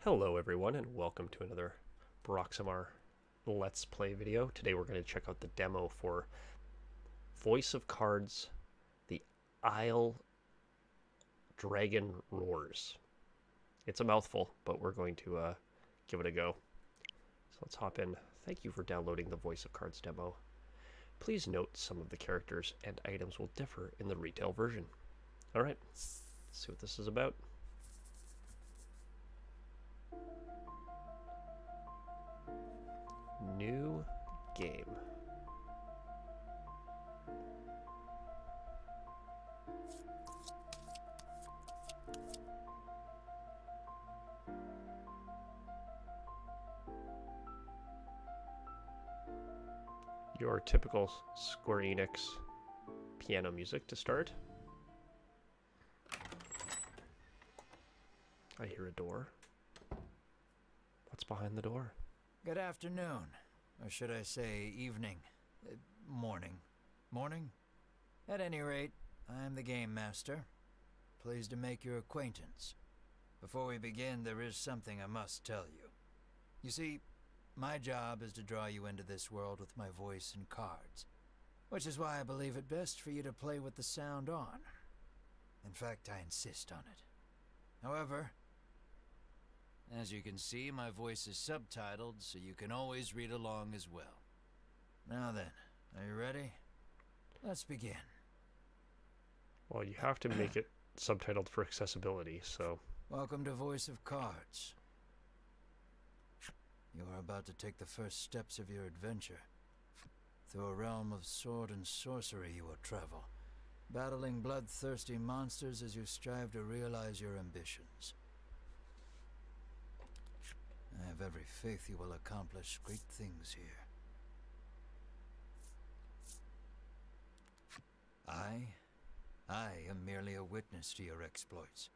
Hello everyone and welcome to another Broximar Let's Play video. Today we're going to check out the demo for Voice of Cards, the Isle Dragon Roars. It's a mouthful, but we're going to give it a go. So let's hop in. Thank you for downloading the Voice of Cards demo. Please note some of the characters and items will differ in the retail version. Alright, let's see what this is about. New game. Your typical Square Enix piano music to start. I hear a door. What's behind the door? Good afternoon, or should I say evening, morning. Morning? At any rate, I am the Game Master. Pleased to make your acquaintance. Before we begin, there is something I must tell you. You see, my job is to draw you into this world with my voice and cards, which is why I believe it best for you to play with the sound on. In fact, I insist on it. However, as you can see, my voice is subtitled, so you can always read along as well. Now then, are you ready? Let's begin. Well, you have to make it subtitled for accessibility, so... Welcome to Voice of Cards. You are about to take the first steps of your adventure. Through a realm of sword and sorcery you will travel, battling bloodthirsty monsters as you strive to realize your ambitions. I have every faith you will accomplish great things here. I am merely a witness to your exploits.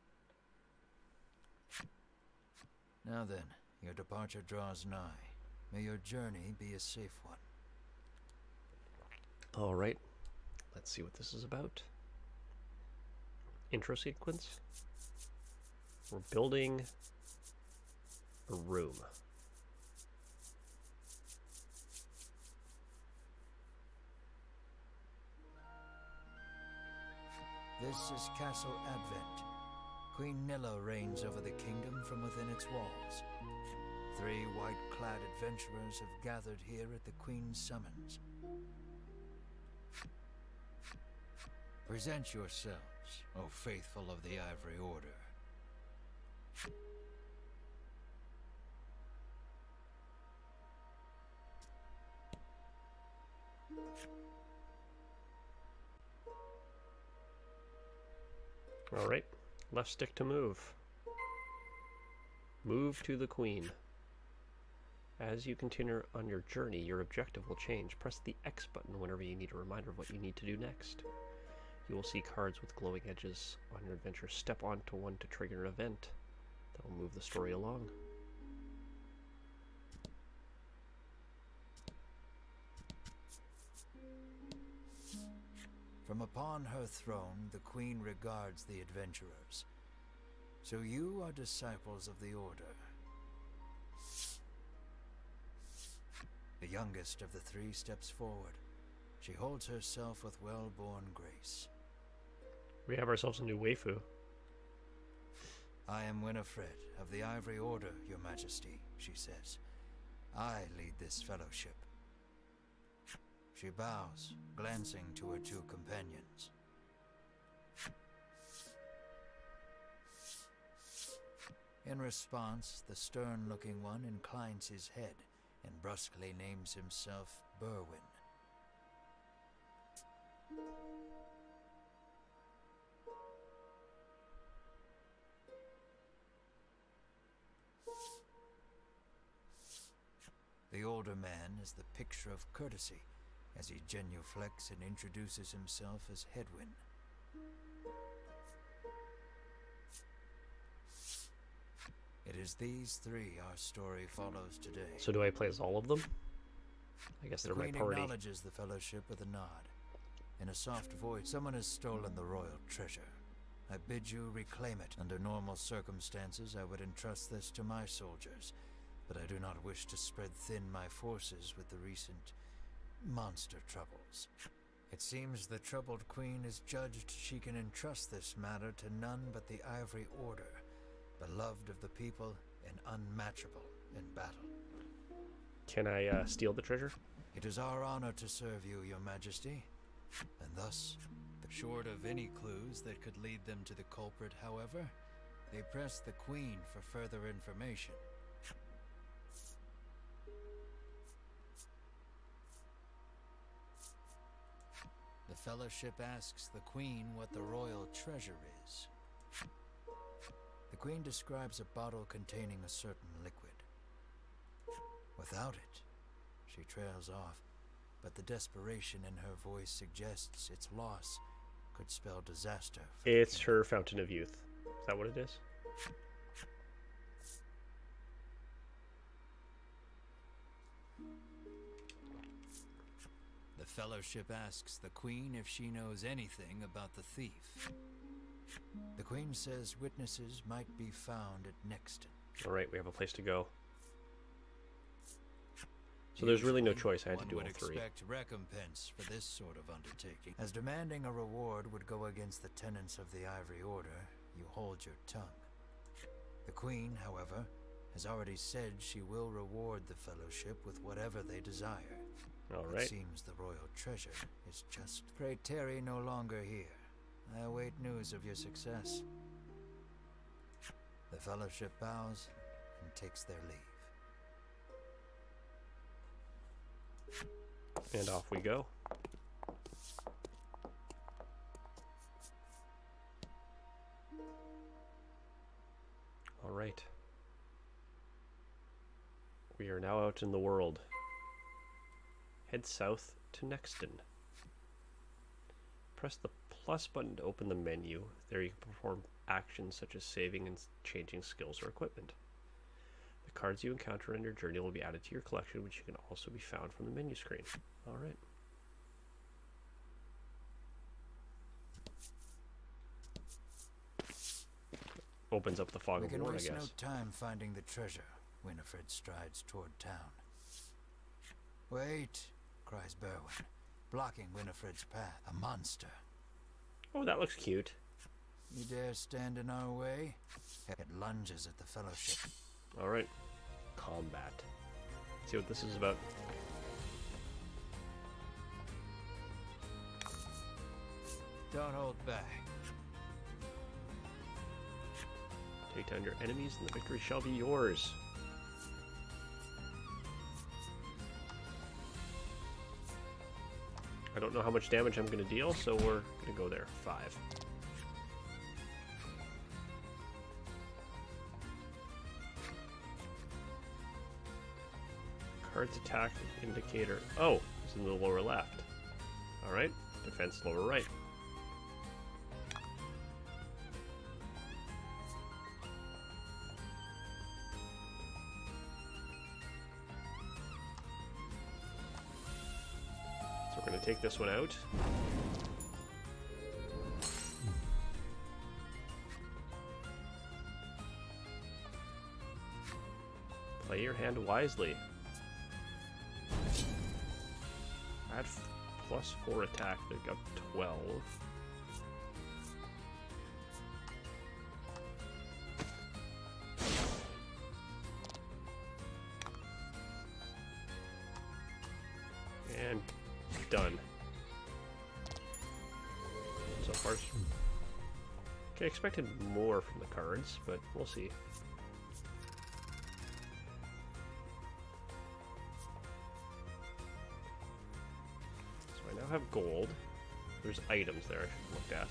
Now then, your departure draws nigh. May your journey be a safe one. Alright, let's see what this is about. Intro sequence. We're building a room. This is Castle Advent. Queen Nilla reigns over the kingdom from within its walls. 3 white-clad adventurers have gathered here at the Queen's summons. Present yourselves, O faithful of the Ivory Order. Alright, left stick to move. Move to the Queen. As you continue on your journey, your objective will change. Press the X button whenever you need a reminder of what you need to do next. You will see cards with glowing edges on your adventure. Step onto one to trigger an event that will move the story along. From upon her throne, the Queen regards the adventurers. So you are disciples of the Order. The youngest of the 3 steps forward. She holds herself with well-born grace. We have ourselves a new waifu. I am Winifred of the Ivory Order, Your Majesty, she says. I lead this fellowship. She bows, glancing to her 2 companions. In response, the stern-looking one inclines his head and brusquely names himself Berwin. The older man is the picture of courtesy, as he genuflects and introduces himself as Hedwyn. It is these 3 our story follows today. So do I play as all of them? I guess The they're my Queen party. acknowledges the fellowship with a nod. In a soft voice, someone has stolen the royal treasure. I bid you reclaim it. Under normal circumstances, I would entrust this to my soldiers, but I do not wish to spread thin my forces with the recent monster troubles. It seems the troubled queen is judged she can entrust this matter to none but the Ivory Order, beloved of the people and unmatchable in battle. Can I steal the treasure? It is our honor to serve you, Your Majesty, and thus, short of any clues that could lead them to the culprit, however, they press the Queen for further information. The Fellowship asks the Queen what the royal treasure is. The Queen describes a bottle containing a certain liquid. Without it, she trails off, but the desperation in her voice suggests its loss could spell disaster. It's her fountain of youth. Is that what it is? The Fellowship asks the Queen if she knows anything about the thief. The Queen says witnesses might be found at Nexton. All right, we have a place to go. So there's really no choice. I had to do all three. One would expect recompense for this sort of undertaking. As demanding a reward would go against the tenets of the Ivory Order, you hold your tongue. The Queen, however, has already said she will reward the Fellowship with whatever they desire. All right. It seems the royal treasure is just... Pray tarry no longer here. I await news of your success. The Fellowship bows and takes their leave. And off we go. All right. We are now out in the world. Head south to Nexton. Press the plus button to open the menu. There you can perform actions such as saving and changing skills or equipment. The cards you encounter on your journey will be added to your collection, which can also be found from the menu screen. All right. Opens up the fog of war, I guess. We can waste no time finding the treasure. Winifred strides toward town. Wait, cries Berwin, blocking Winifred's path. A monster. Oh, that looks cute. You dare stand in our way? It lunges at the Fellowship. All right. Combat. See what this is about. Don't hold back. Take down your enemies and the victory shall be yours. I don't know how much damage I'm going to deal, so we're going to go there. 5. Cards attack indicator. Oh, it's in the lower left. Alright. Defense lower right. So we're going to take this one out. Play your hand wisely. Add +4 attack, they've got 12. And done. So far. Okay, expected more from the cards, but we'll see. I have gold. There's items there I should have looked at.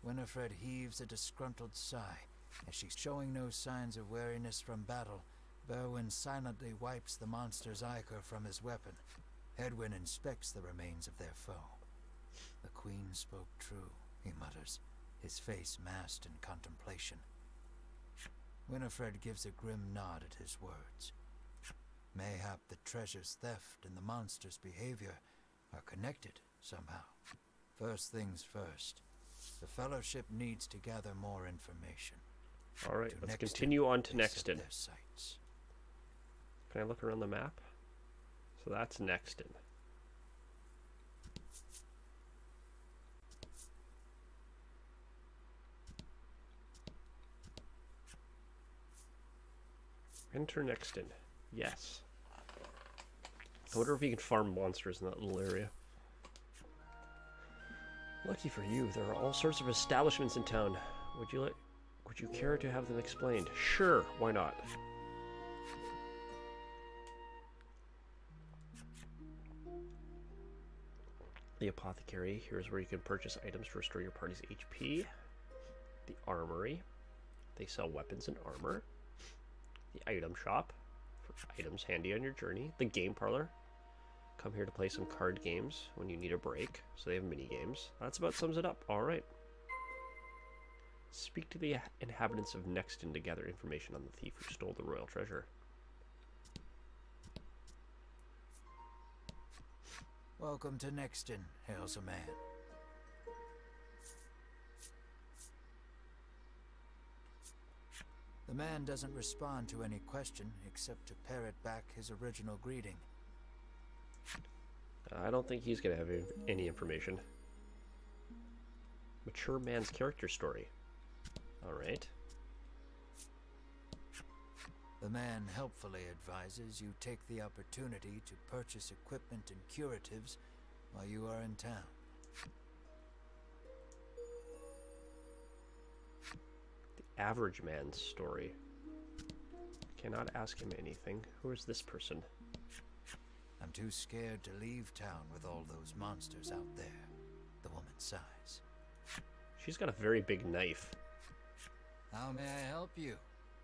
Winifred heaves a disgruntled sigh. As she's showing no signs of weariness from battle, Berwin silently wipes the monster's ichor from his weapon. Edwin inspects the remains of their foe. The Queen spoke true, he mutters, his face masked in contemplation. Winifred gives a grim nod at his words. Mayhap the treasure's theft and the monster's behavior are connected somehow. First things first. The Fellowship needs to gather more information. Alright, To let's Nexton, continue on to they set Nexton. their sights. Can I look around the map? So that's Nexton. Enter Nexton. Yes. I wonder if you can farm monsters in that little area. Lucky for you, there are all sorts of establishments in town. Would you care to have them explained? Sure, why not? The Apothecary, here's where you can purchase items to restore your party's HP. The Armory, they sell weapons and armor. The Item Shop, for items handy on your journey. The Game Parlor, come here to play some card games when you need a break. So they have mini games. That's about sums it up. Alright. Speak to the inhabitants of Nexton to gather information on the thief who stole the royal treasure. Welcome to Nexton, hails a man. The man doesn't respond to any question except to parrot back his original greeting. I don't think he's going to have any information. Mature man's character story. Alright. The man helpfully advises you take the opportunity to purchase equipment and curatives while you are in town. The average man's story. Cannot ask him anything. Who is this person? I'm too scared to leave town with all those monsters out there. The woman sighs. She's got a very big knife. How may I help you?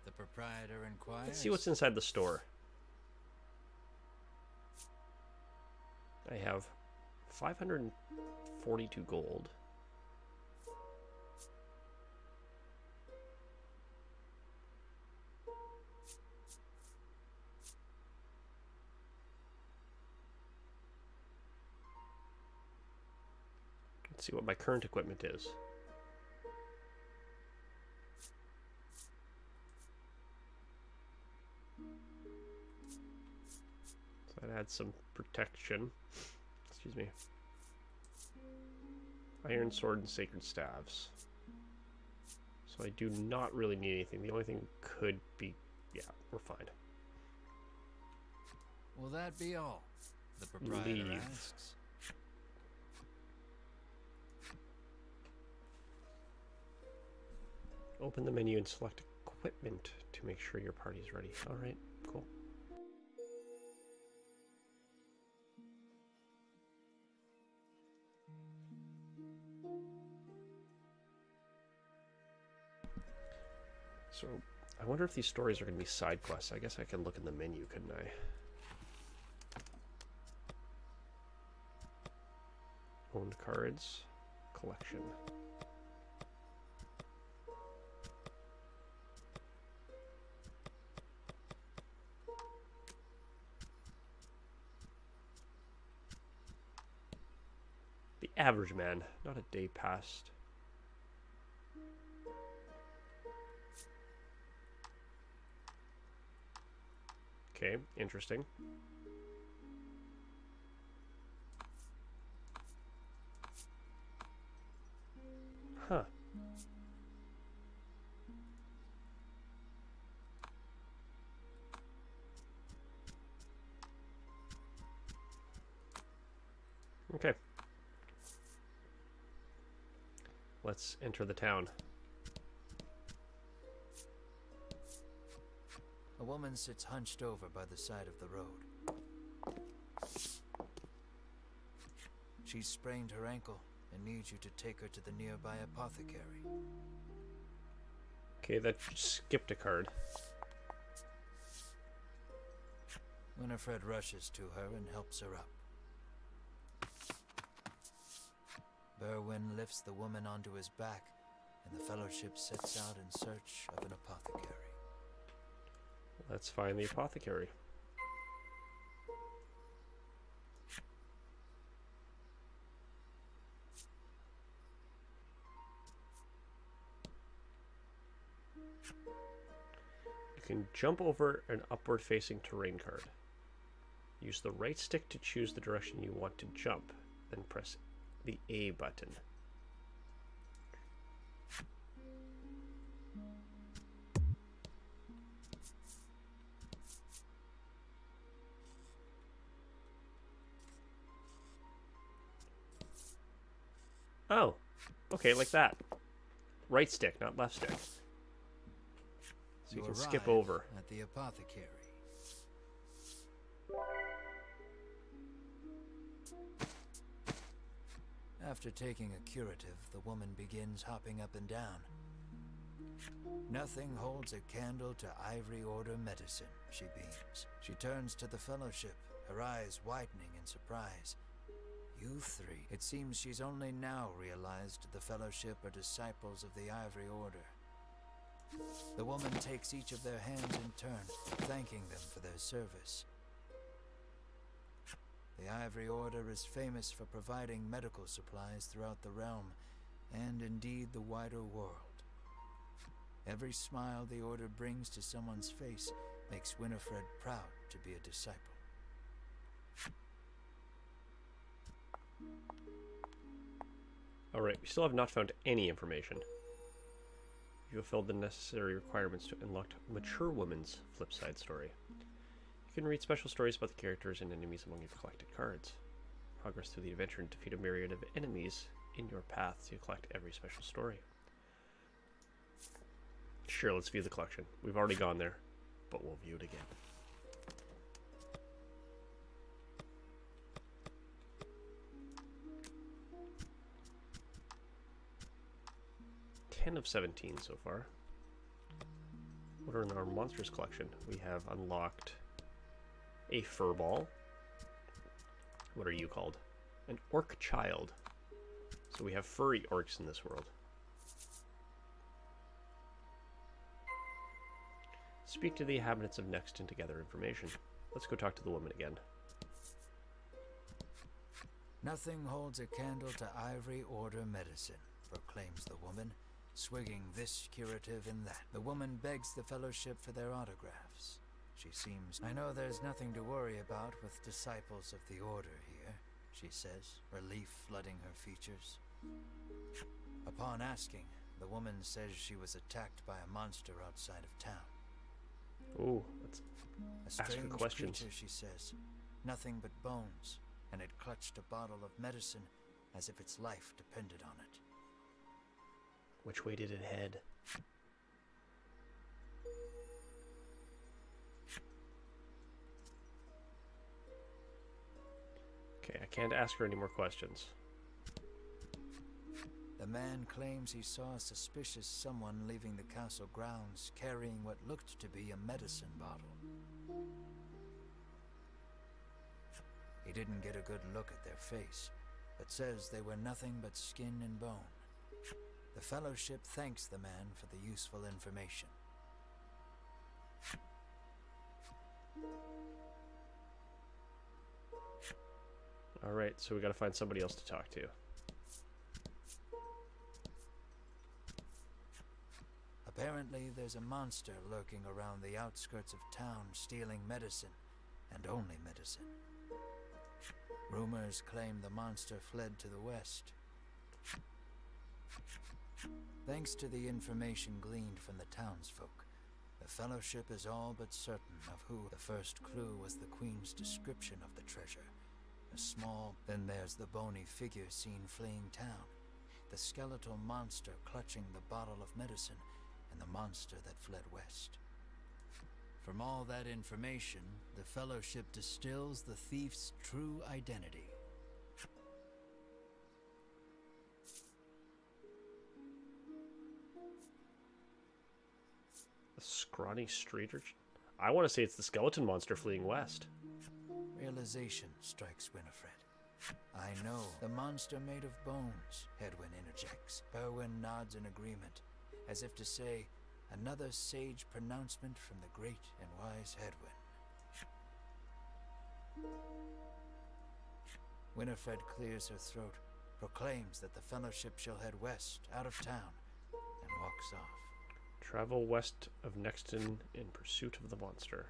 The proprietor inquires. Let's see what's inside the store. I have 542 gold. Let's see what my current equipment is. So that adds some protection. Excuse me. Iron sword and sacred staves. So I do not really need anything. The only thing could be... yeah, we're fine. Will that be all? The proprietor Leave. asks. Open the menu and select equipment to make sure your party's ready. Alright, cool. So, I wonder if these stories are going to be side quests. I guess I can look in the menu, couldn't I? Owned cards, collection. The average man, not a day past. Okay, interesting. Huh. Okay. Let's enter the town. A woman sits hunched over by the side of the road. She's sprained her ankle and needs you to take her to the nearby apothecary. Okay, that skipped a card. Winifred rushes to her and helps her up. Berwin lifts the woman onto his back, and the Fellowship sets out in search of an apothecary. Let's find the apothecary. You can jump over an upward-facing terrain card. Use the right stick to choose the direction you want to jump, then press the A button. Oh, okay, like that. Right stick, not left stick. So you can skip over. At the Apothecary. After taking a curative, the woman begins hopping up and down. Nothing holds a candle to Ivory Order medicine, she beams. She turns to the Fellowship, her eyes widening in surprise. You three. It seems she's only now realized the Fellowship are disciples of the Ivory Order. The woman takes each of their hands in turn, thanking them for their service. The Ivory Order is famous for providing medical supplies throughout the realm, and indeed the wider world. Every smile the Order brings to someone's face makes Winifred proud to be a disciple. Alright, we still have not found any information. You have filled the necessary requirements to unlock Mature Woman's Flipside story. You can read special stories about the characters and enemies among your collected cards. Progress through the adventure and defeat a myriad of enemies in your path to collect every special story. Sure, let's view the collection. We've already gone there, but we'll view it again. Of 17 so far. What are in our monsters collection? We have unlocked a furball. What are you called? An orc child. So we have furry orcs in this world. Speak to the inhabitants of Nexton to gather information. Let's go talk to the woman again. Nothing holds a candle to Ivory Order medicine, proclaims the woman, swigging this curative and that. The woman begs the Fellowship for their autographs. She seems... I know there's nothing to worry about with disciples of the Order here, she says, relief flooding her features. Upon asking, the woman says she was attacked by a monster outside of town. Ooh, let's a ask her strange questions. creature, she says, nothing but bones, and it clutched a bottle of medicine as if its life depended on it. Which way did it head? Okay, I can't ask her any more questions. The man claims he saw a suspicious someone leaving the castle grounds carrying what looked to be a medicine bottle. He didn't get a good look at their face, but says they were nothing but skin and bone. The Fellowship thanks the man for the useful information. Alright, so we gotta find somebody else to talk to. Apparently, there's a monster lurking around the outskirts of town stealing medicine, and only medicine. Rumors claim the monster fled to the west. Thanks to the information gleaned from the townsfolk, the Fellowship is all but certain of who. The first clue was the Queen's description of the treasure. A small... Then there's the bony figure seen fleeing town, the skeletal monster clutching the bottle of medicine, and the monster that fled west. From all that information, the Fellowship distills the thief's true identity. The scrawny street urchin? I want to say it's the skeleton monster fleeing west. Realization strikes Winifred. I know, the monster made of bones, Hedwyn interjects. Berwyn nods in agreement, as if to say, another sage pronouncement from the great and wise Hedwyn. Winifred clears her throat, proclaims that the Fellowship shall head west, out of town, and walks off. Travel west of Nexton in pursuit of the monster.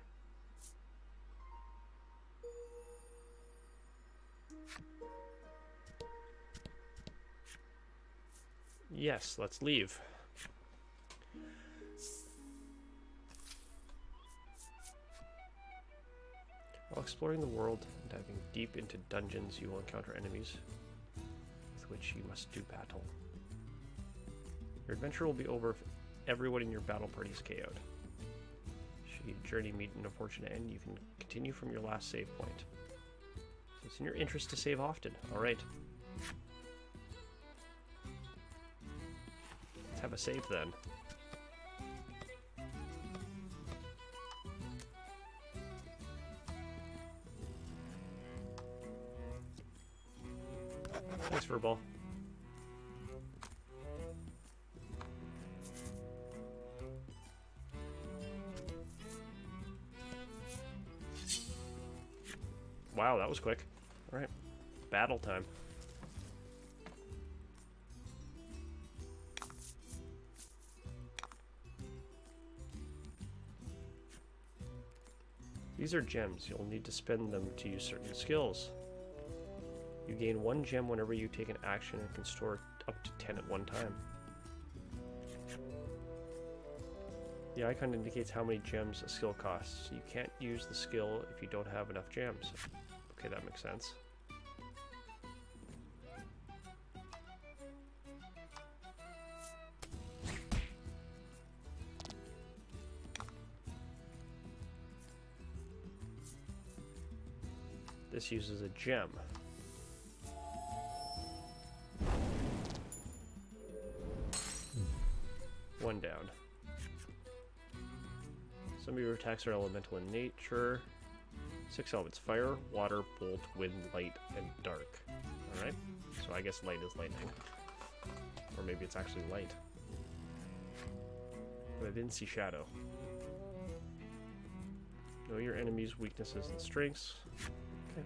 Yes, let's leave. While exploring the world and diving deep into dungeons, you will encounter enemies with which you must do battle. Your adventure will be over if everyone in your battle party is KO'd. Should your journey meet an unfortunate end, you can continue from your last save point. So it's in your interest to save often. Alright. Let's have a save then. Thanks, Furball. Wow, that was quick. Alright. Battle time. These are gems. You'll need to spend them to use certain skills. You gain 1 gem whenever you take an action and can store up to 10 at one time. The icon indicates how many gems a skill costs. You can't use the skill if you don't have enough gems. Okay, that makes sense. This uses a gem. One down. Some of your attacks are elemental in nature. 6 elements: fire, water, bolt, wind, light, and dark. Alright, so I guess light is lightning. Or maybe it's actually light. But I didn't see shadow. Know your enemy's weaknesses and strengths. Okay.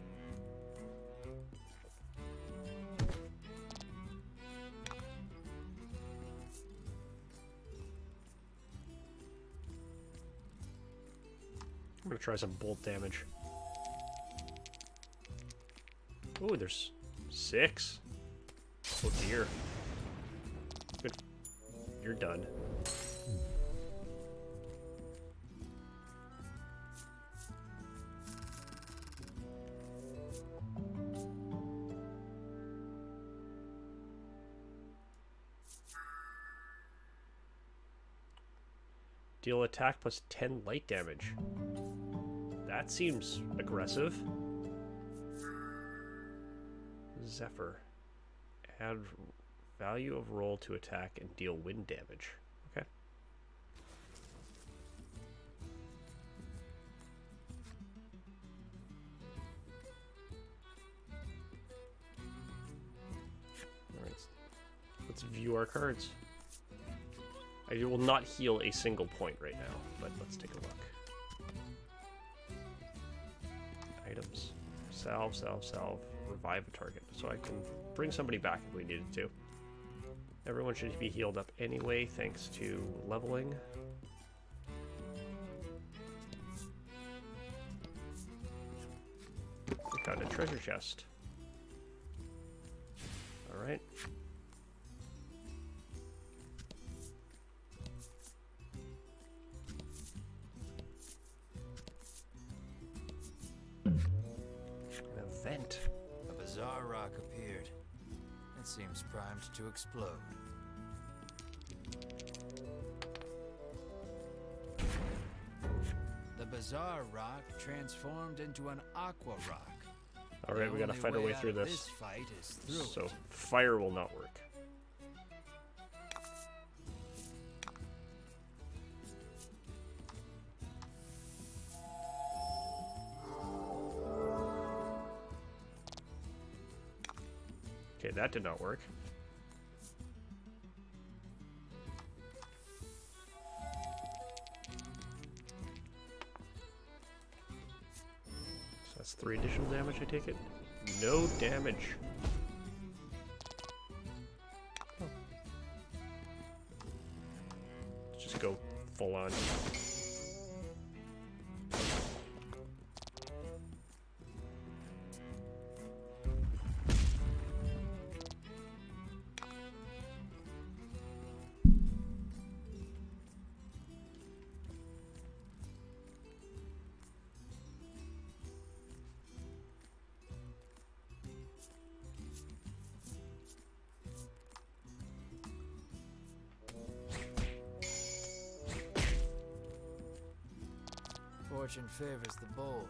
I'm gonna try some bolt damage. Oh, there's 6. Oh dear. Good. You're done. Deal attack plus 10 light damage. That seems aggressive. Zephyr. Add value of roll to attack and deal wind damage. Okay. Alright. Let's view our cards. I will not heal a single point right now, but let's take a look. Items. Salve, salve, salve. Revive a target. So I can bring somebody back if we needed to. Everyone should be healed up anyway, thanks to leveling. We found a treasure chest. Alright. Vent. A bizarre rock appeared. It seems primed to explode. The bizarre rock transformed into an aqua rock. Alright, we gotta fight our way through this. This fight is through So, it. fire will not work. Okay, that did not work. So that's 3 additional damage, I take it? No damage. Oh. Let's just go on. Fortune favors the bold.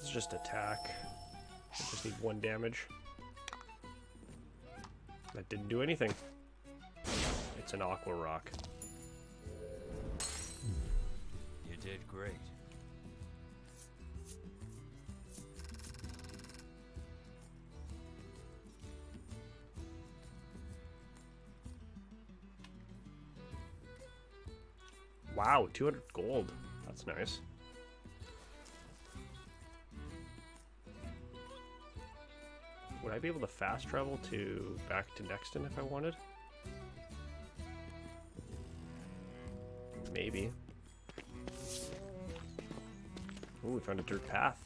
It's just attack. I just need 1 damage. That didn't do anything. It's an aqua rock. You did great. Wow, 200 gold. That's nice. Would I be able to fast travel to back to Nexton if I wanted? Maybe. Ooh, we found a dirt path.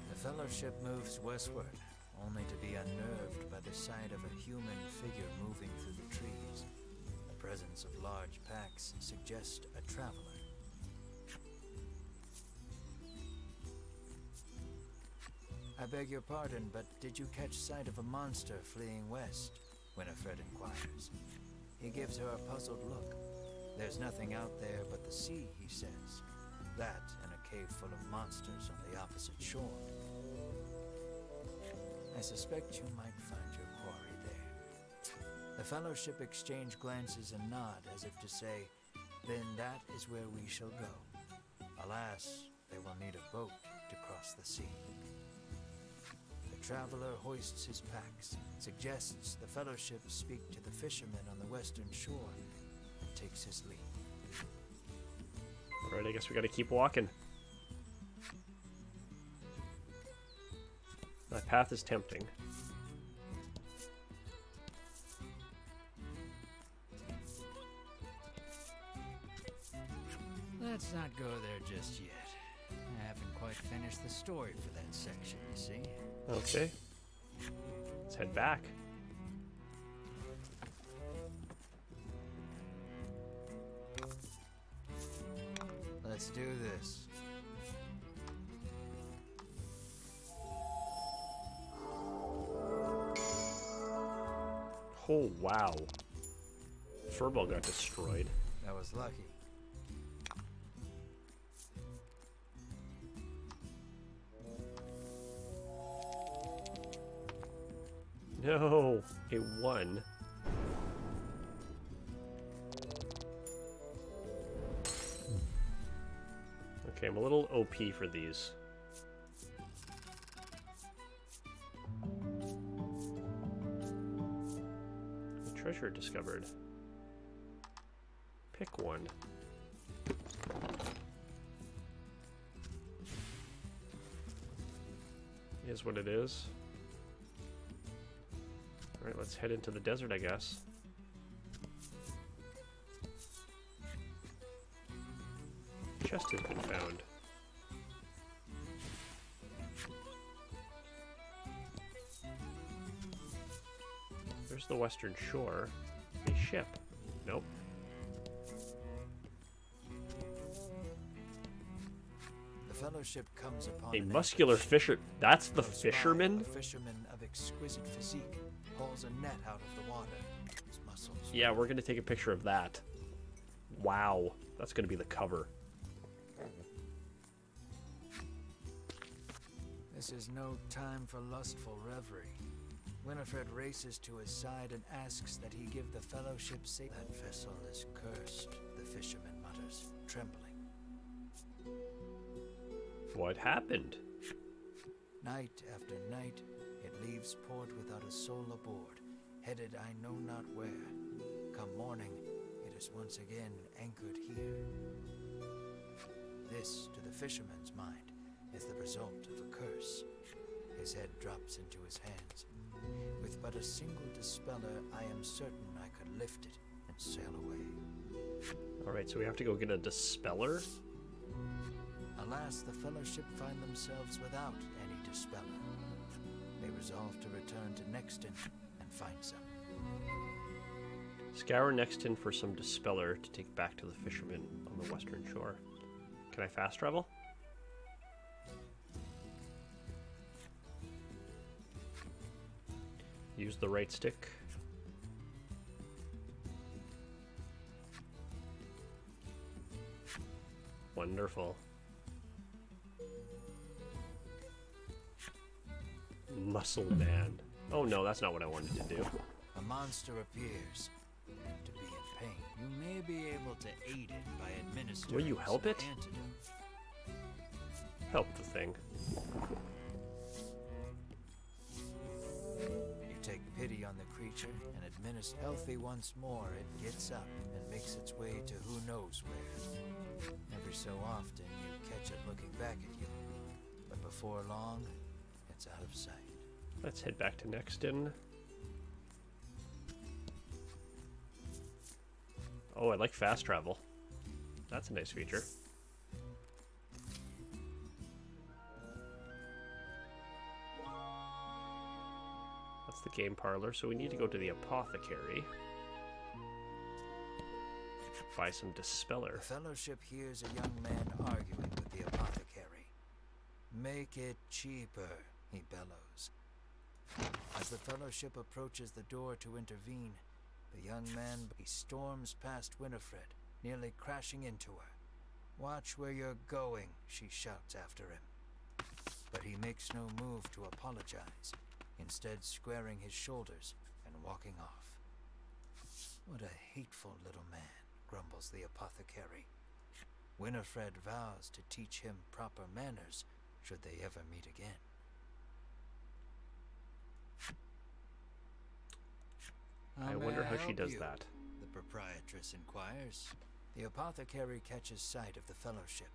The Fellowship moves westward, only to be unnerved by the sight of a human figure moving through the trees. The presence of large packs suggests a traveler. I beg your pardon, but did you catch sight of a monster fleeing west? Winifred inquires. He gives her a puzzled look. There's nothing out there but the sea, he says. That and a cave full of monsters on the opposite shore. I suspect you might find your quarry there. The Fellowship exchange glances and nod as if to say, then that is where we shall go. Alas, they will need a boat to cross the sea. The traveler hoists his packs, suggests the Fellowship speak to the fishermen on the western shore, and takes his leave. Alright, I guess we gotta keep walking. That path is tempting. Let's not go there just yet. I haven't quite finished the story for that section, you see. Okay. Let's head back. Let's do this. Oh, wow. Furball got destroyed. That was lucky. No, it won. Okay, I'm a little OP for these. Treasure discovered. Pick one. Is what it is. Alright, let's head into the desert, I guess. Chest has been found. There's the western shore. A ship. Nope. The Fellowship comes upon A an muscular ambush. fisher. That's the Close by, fisherman? A fisherman of exquisite physique hauls a net out of the water. His muscles. Yeah, we're gonna take a picture of that. Wow. That's gonna be the cover. This is no time for lustful reverie. Winifred races to his side and asks that he give the Fellowship safe. That vessel is cursed, the fisherman mutters, trembling. What happened? Night after night, it leaves port without a soul aboard, headed I know not where. Come morning, it is once again anchored here. This, to the fisherman's mind, is the result of a curse. His head drops into his hands. With but a single dispeller, I am certain I could lift it and sail away. Alright, so we have to go get a dispeller? Alas, the Fellowship find themselves without any dispeller. They resolve to return to Nexton and find some. Scour Nexton for some dispeller to take back to the fishermen on the western shore. Can I fast travel? Use the right stick. Wonderful. Muscle Man. Oh no, that's not what I wanted to do. A monster appears. To be in pain, you may be able to aid it by administering. Will you help some it? antidote. Help the thing. You take pity on the creature and administer. Healthy once more, it gets up and makes its way to who knows where. Every so often, you catch it looking back at you, but before long, it's out of sight. Let's head back to Nexton. Oh, I like fast travel. That's a nice feature. That's the game parlor, so we need to go to the Apothecary. Buy some dispeller. The Fellowship hears a young man arguing with the Apothecary. Make it cheaper, he bellows. As the Fellowship approaches the door to intervene, the young man, he storms past Winifred, nearly crashing into her. Watch where you're going, she shouts after him. But he makes no move to apologize, instead squaring his shoulders and walking off. What a hateful little man, grumbles the Apothecary. Winifred vows to teach him proper manners should they ever meet again. I wonder how she does that. The proprietress inquires. The Apothecary catches sight of the Fellowship.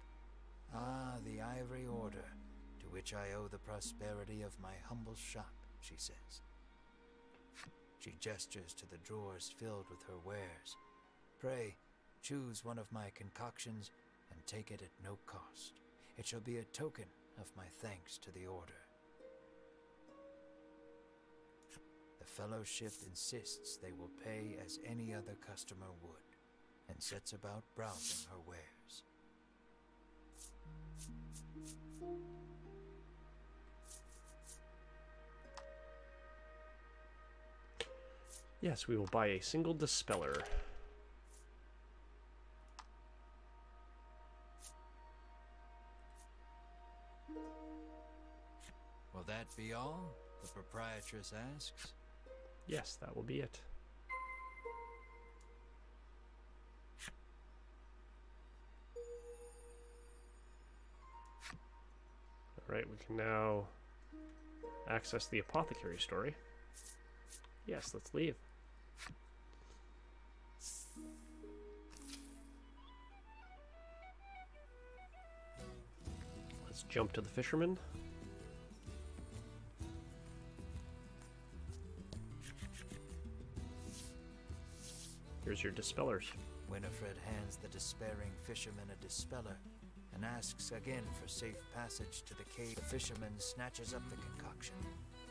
Ah, the Ivory Order, to which I owe the prosperity of my humble shop, she says. She gestures to the drawers filled with her wares. Pray, choose one of my concoctions and take it at no cost. It shall be a token of my thanks to the Order. The Fellowship insists they will pay as any other customer would, and sets about browsing her wares. Yes, we will buy a single dispeller. Will that be all? The proprietress asks. Yes, that will be it. Alright, we can now access the Apothecary story. Yes, let's leave. Let's jump to the fisherman. Here's your dispellers. Winifred hands the despairing fisherman a dispeller and asks again for safe passage to the cave. The fisherman snatches up the concoction,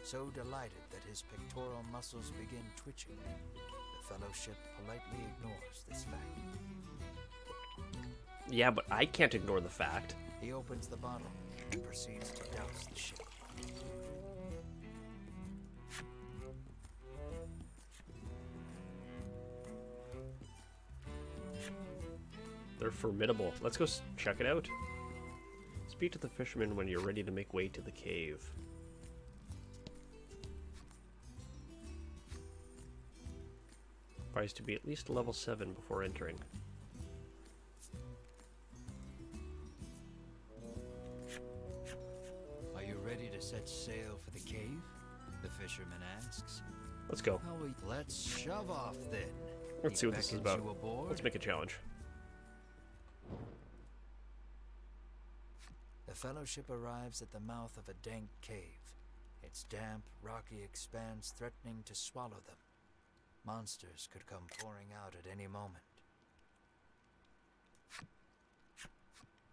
so delighted that his pectoral muscles begin twitching. The Fellowship politely ignores this fact. Yeah, but I can't ignore the fact. He opens the bottle and proceeds to douse the ship. They're formidable. Let's go check it out. Speak to the fisherman when you're ready to make way to the cave. Advised to be at least level 7 before entering. Are you ready to set sail for the cave? The fisherman asks. Let's go. Let's shove off then. Let's see what this is beckons about. you aboard. Let's make a challenge. The Fellowship arrives at the mouth of a dank cave. its damp, rocky expanse threatening to swallow them. Monsters could come pouring out at any moment.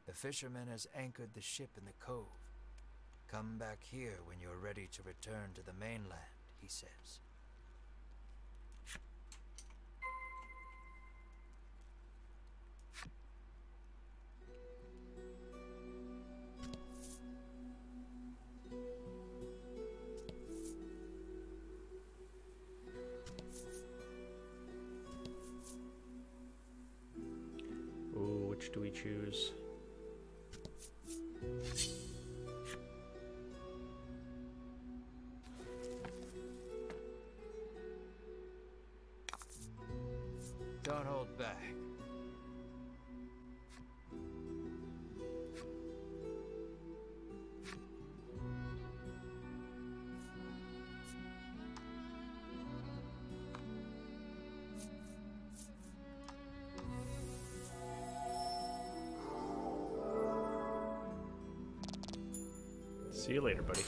The fisherman has anchored the ship in the cove. Come back here when you're ready to return to the mainland, he says. Ooh, which do we choose? Don't hold back. See you later, buddy.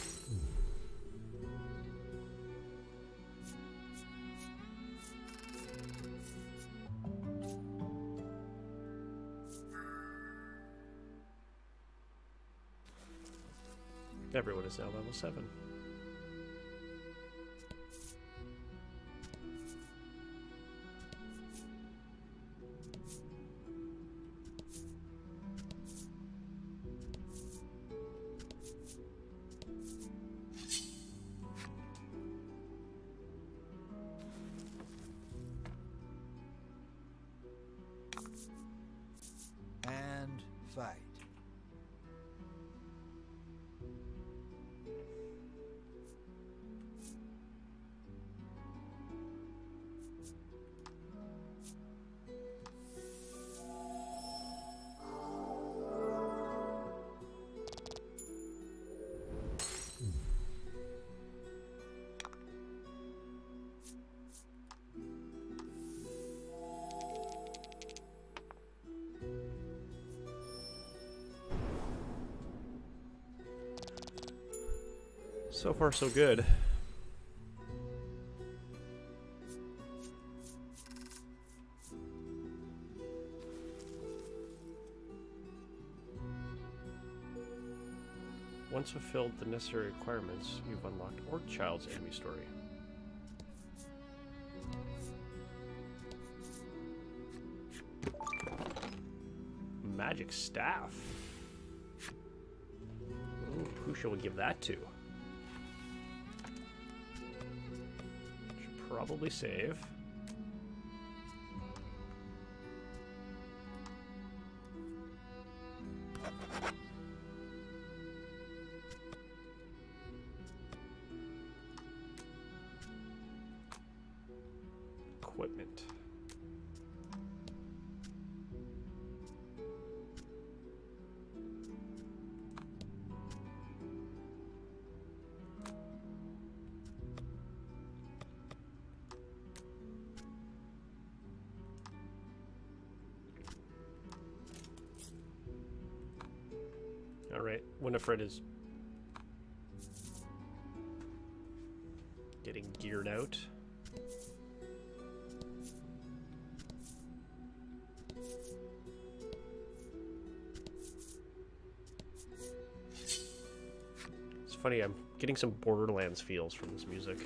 Everyone is now level 7. And fight. So far, so good. Once fulfilled the necessary requirements, you've unlocked Orc Child's enemy story. Magic staff. Ooh, who shall we give that to? Should probably save. Equipment. All right, Winifred is getting geared out. It's funny, I'm getting some Borderlands feels from this music.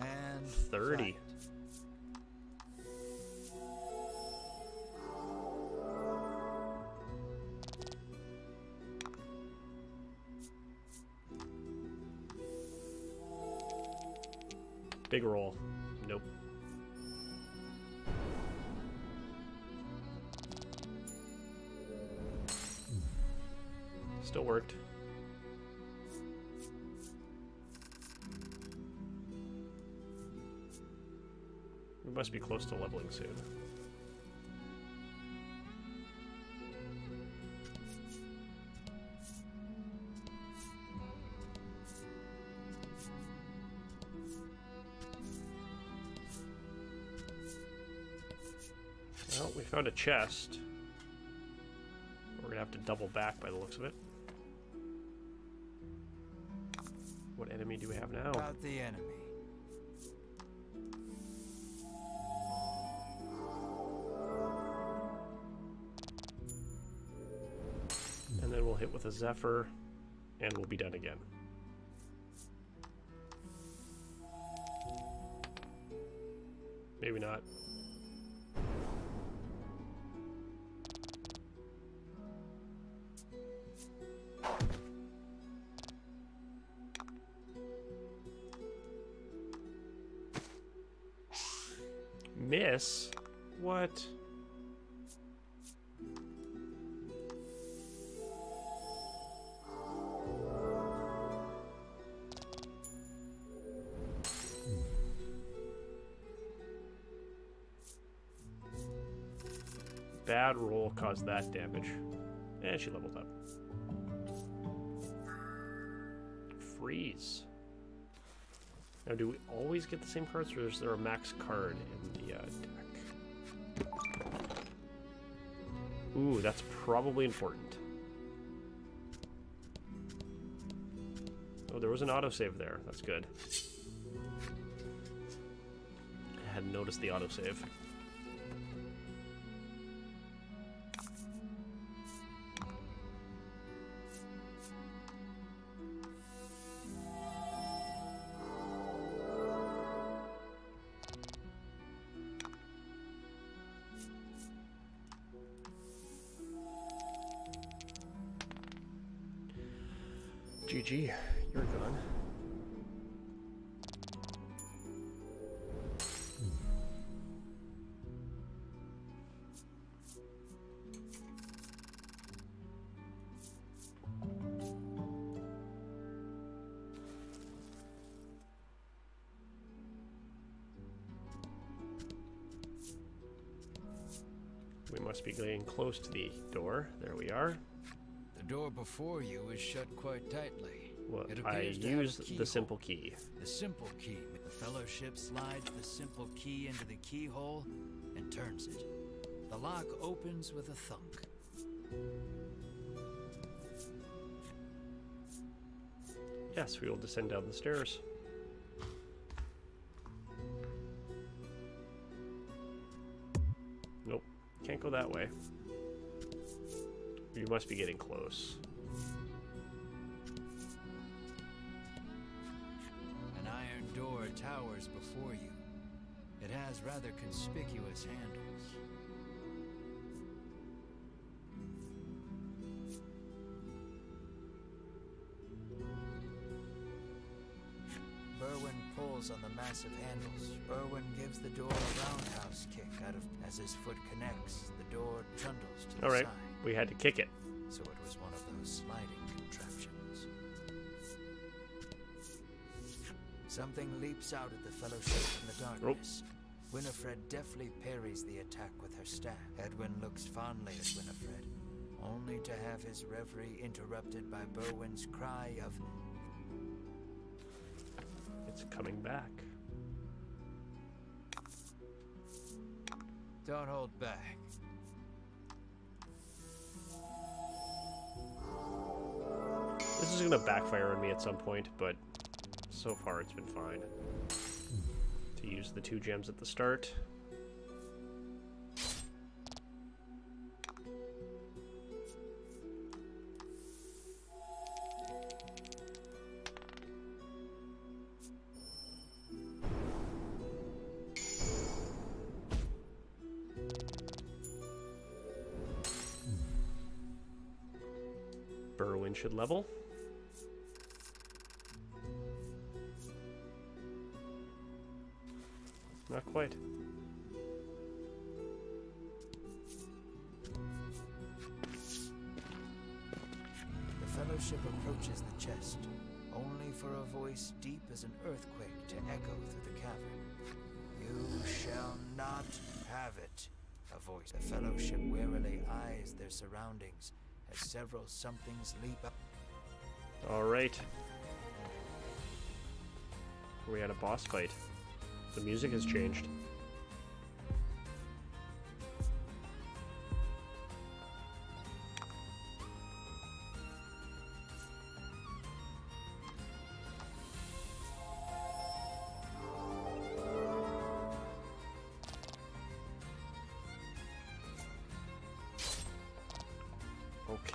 And 30. fight. Big roll. Nope. Still worked. We must be close to leveling soon. Well, we found a chest. We're gonna have to double back by the looks of it. What enemy do we have now? About the enemy. And then we'll hit with a Zephyr, and we'll be done again. Maybe not. Miss? What? Bad roll caused that damage. And she leveled up. Freeze. Now, do we always get the same cards, or is there a max card in the deck? Ooh, that's probably important. Oh, there was an autosave there. That's good. I hadn't noticed the autosave. GG, you're gone. We must be getting close to the door. There we are. The door before you is shut quite tightly. Well, It I appears to have a used the keyhole. simple key. The simple key. The Fellowship slides the simple key into the keyhole and turns it. The lock opens with a thunk. Yes, we will descend down the stairs. Nope, can't go that way. You must be getting close. An iron door towers before you. It has rather conspicuous handles. Berwin pulls on the massive handles. Berwin gives the door a roundhouse kick out of as his foot connects. The door trundles to the All right, side. we had to kick it. So it was one of those sliding contraptions. Something leaps out at the Fellowship from the darkness. Winifred deftly parries the attack with her staff. Edwin looks fondly at Winifred, only to have his reverie interrupted by Berwin's cry of, It's coming back. "Don't hold back." This is gonna backfire on me at some point, but so far it's been fine. To use the 2 gems at the start. Berwin should level. Not quite. The Fellowship approaches the chest, only for a voice deep as an earthquake to echo through the cavern. "You shall not have it." A voice. The Fellowship warily eyes their surroundings as several somethings leap up. Alright. We had a boss fight. The music has changed.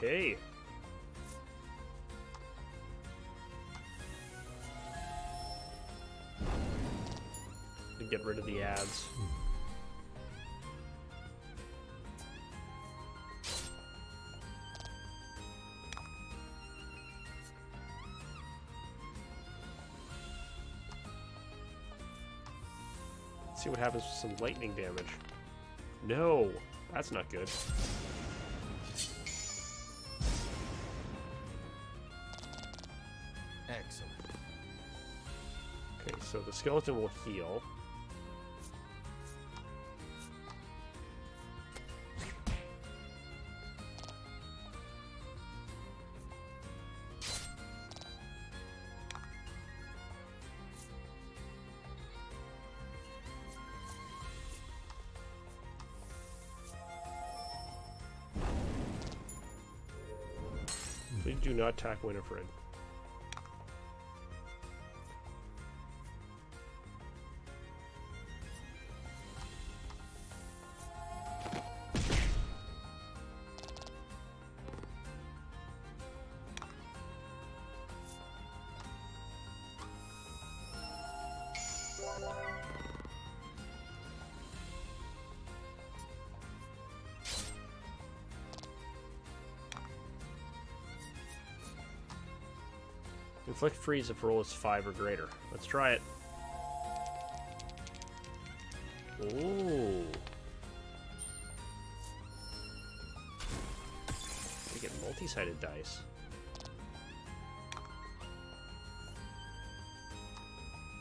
Okay. To get rid of the ads. See what happens with some lightning damage. No, that's not good. Excellent. Okay, so the skeleton will heal. Please do not attack Winifred. Inflict freeze if roll is 5 or greater. Let's try it. Ooh. We get multi-sided dice.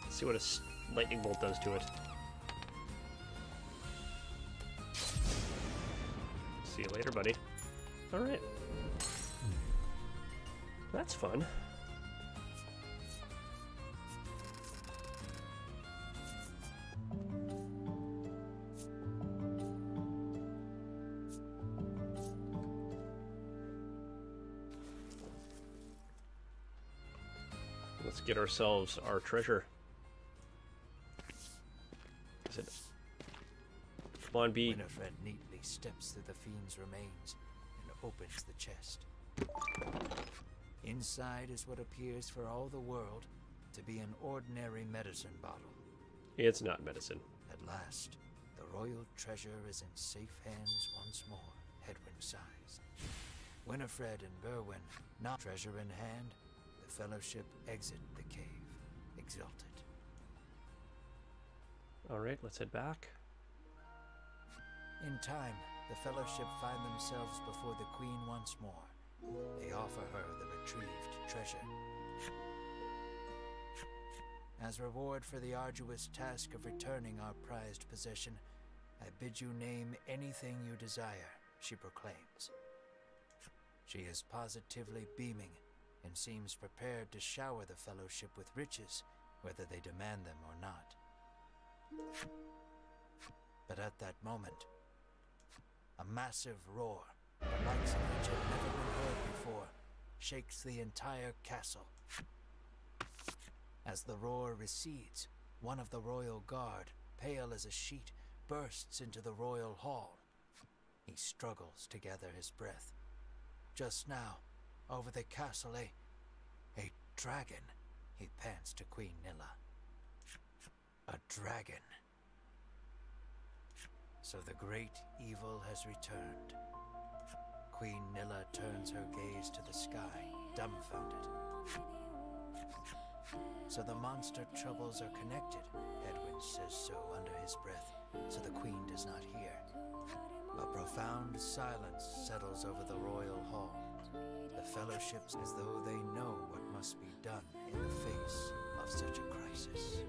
Let's see what a lightning bolt does to it. See you later, buddy. Alright. That's fun. Let's get ourselves our treasure. Is it? Come on, B. Winifred neatly steps through the fiend's remains and opens the chest. Inside is what appears for all the world to be an ordinary medicine bottle. It's not medicine. At last, the royal treasure is in safe hands once more, Hedwin sighs. Winifred and Berwin, not treasure in hand, the Fellowship exit the cave, exulted. Alright, let's head back. In time, the Fellowship find themselves before the Queen once more. They offer her the retrieved treasure. As reward for the arduous task of returning our prized possession, I bid you name anything you desire, she proclaims. She is positively beaming and seems prepared to shower the Fellowship with riches, whether they demand them or not. But at that moment, a massive roar, the likes of which had never been heard before, shakes the entire castle. As the roar recedes, one of the royal guard, pale as a sheet, bursts into the royal hall. He struggles to gather his breath. Just now, over the castle, a dragon, he pants to Queen Nilla. A dragon. So the great evil has returned. Queen Nilla turns her gaze to the sky, dumbfounded. So the monster troubles are connected, Edwin says so under his breath, so the Queen does not hear. A profound silence settles over the royal hall. The Fellowships as though they know what must be done in the face of such a crisis.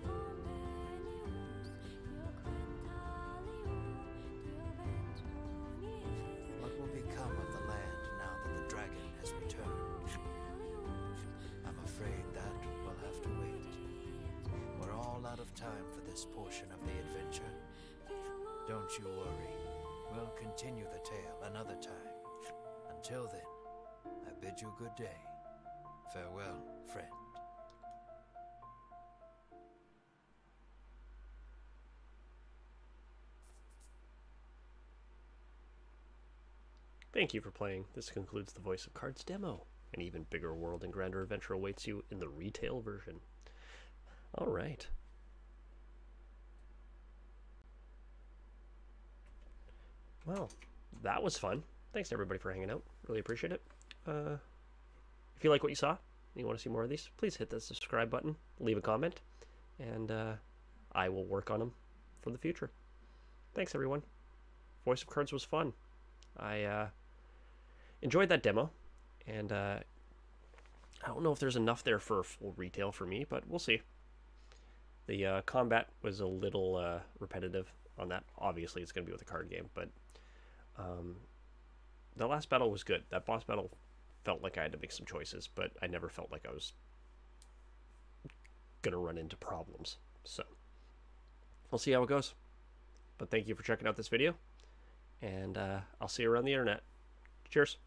What will become of the land now that the dragon has returned? I'm afraid that will have to wait. We're all out of time for this portion of the adventure. Don't you worry. We'll continue the tale another time. Until then, I bid you good day. Farewell, friend. Thank you for playing. This concludes the Voice of Cards demo. An even bigger world and grander adventure awaits you in the retail version. All right. Well, that was fun. Thanks to everybody for hanging out. Really appreciate it. If you like what you saw and you want to see more of these, please hit the subscribe button, leave a comment, and I will work on them for the future. Thanks, everyone. Voice of Cards was fun. I enjoyed that demo, and I don't know if there's enough there for full retail for me, but we'll see. The combat was a little repetitive on that. Obviously, it's going to be with a card game, but the last battle was good. That boss battle felt like I had to make some choices, but I never felt like I was going to run into problems. So, we'll see how it goes. But thank you for checking out this video, and I'll see you around the internet. Cheers.